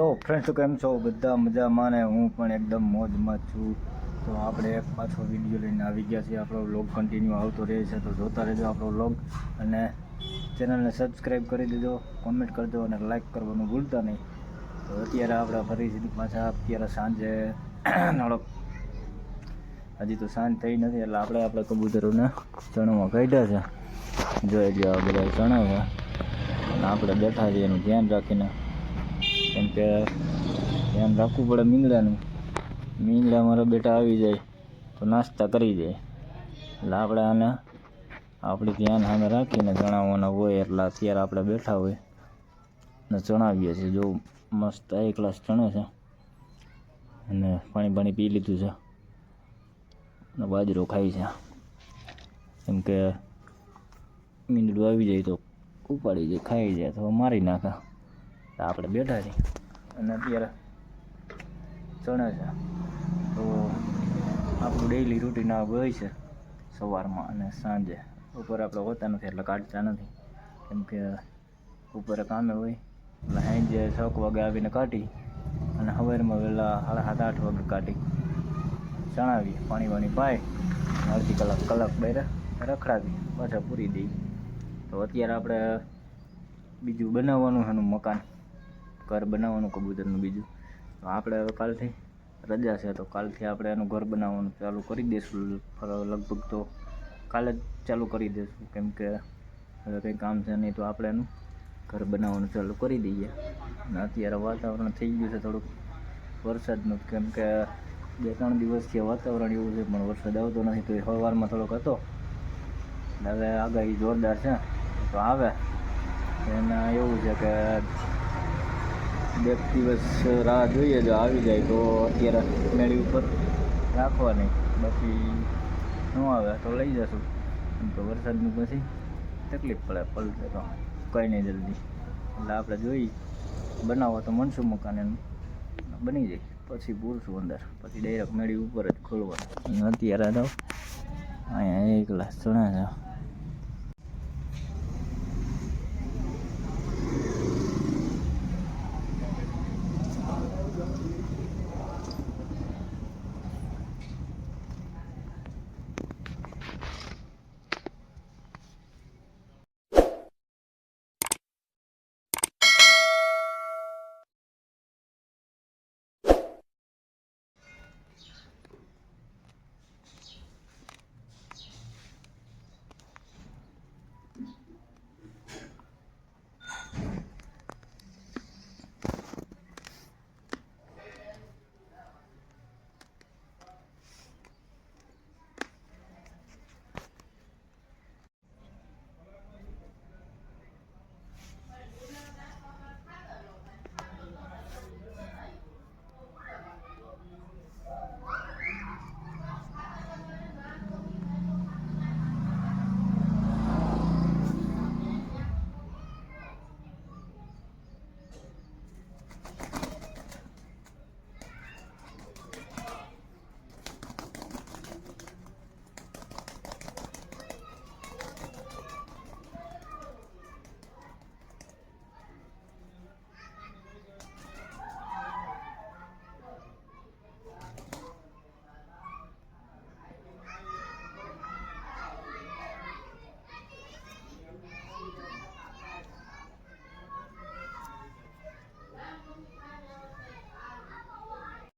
Hello friends, કેમ છો? બધા મજામાં ને હું પણ એકદમ મોજમાં છું. તો આપણે એક પાછો વિડીયો લઈને આવી ગયા છીએ. આપણો વ્લોગ કન્ટિન્યુ આવતો રહે છે, તો જોતા રહેજો આપણો વ્લોગ અને ચેનલને સબસ્ક્રાઈબ કરી દેજો, કોમેન્ટ કરજો અને લાઈક કરવાનું ભૂલતા નહીં. તો અત્યારે આપણે ફરીથી પાછા અત્યારે સાંજે થોડોક હજી તો સાંજ થઈ નથી એટલે આપણે કબૂતરોને ચણવા કાઢ્યા છે. જોઈ લો આ બધા ચણા છે અને આપણે બેઠા છીએ એનું ધ્યાન રાખીને, કેમ કે ધ્યાન રાખવું પડે મીંગડાનું. મીંગડા મારા બેટા આવી જાય તો નાસ્તા કરી જાય એટલે આપણે આને આપણી ધ્યાન સામે રાખીને ચણાવવાના હોય. એટલે અત્યારે આપણે બેઠા હોય ને ચણાવીએ છીએ. જો મસ્ત એક ગ્લાસ ચણે છે અને પાણી પી લીધું છે અને બાજરો ખાઈ છે, કેમ કે મીંદડું આવી જાય તો ઉપાડી જાય, ખાઈ જાય તો મારી નાખે. આપણે બેઠા છીએ અને અત્યારે ચણે છે. તો આપણું ડેઈલી રૂટીન આ હોય છે સવારમાં અને સાંજે. ઉપર આપણે હોતા નથી એટલે કાઢતા નથી, કેમ કે ઉપર કામે હોય એટલે સાંજે 6 વાગે આવીને કાઢી અને સવારમાં વહેલા 7-8 વાગે કાઢી ચણાવી, પાણી પાઈ અડધી કલાક બહાર રખડાવી પાછા પૂરી દઈ. તો અત્યારે આપણે બીજું બનાવવાનું એનું મકાન, ઘર બનાવવાનું કબૂતરનું બીજું. તો આપણે હવે કાલથી રજા છે, તો કાલથી આપણે એનું ઘર બનાવવાનું ચાલુ કરી દઈશું. લગભગ તો કાલે જ ચાલુ કરી દઈશું, કેમ કે હવે કંઈ કામ છે નહીં તો આપણે એનું ઘર બનાવવાનું ચાલુ કરી દઈએ. અને અત્યારે વાતાવરણ થઈ ગયું છે થોડુંક વરસાદનું, કેમ કે 2-3 દિવસથી વાતાવરણ એવું છે પણ વરસાદ આવતો નથી. તો એ સવારમાં થોડોક હતો, હવે આગાહી જોરદાર છે તો આવે. એના એવું છે કે 2 દિવસ રાહ જોઈએ, જો આવી જાય તો અત્યારે મેળી ઉપર રાખવાની, બાકી ન આવે તો લઈ જશું. કેમ કે વરસાદનું પછી તકલીફ પડે, પલટે તો કંઈ નહીં જલ્દી. એટલે આપણે જોઈ બનાવો તો મનસું મકાન એનું બની જાય પછી પૂરશું અંદર, પછી ડાયરેક્ટ મેળી ઉપર જ ખોલવાનું. અત્યારે તો અહીંયા 1 ગ્લાસ ચણા છે.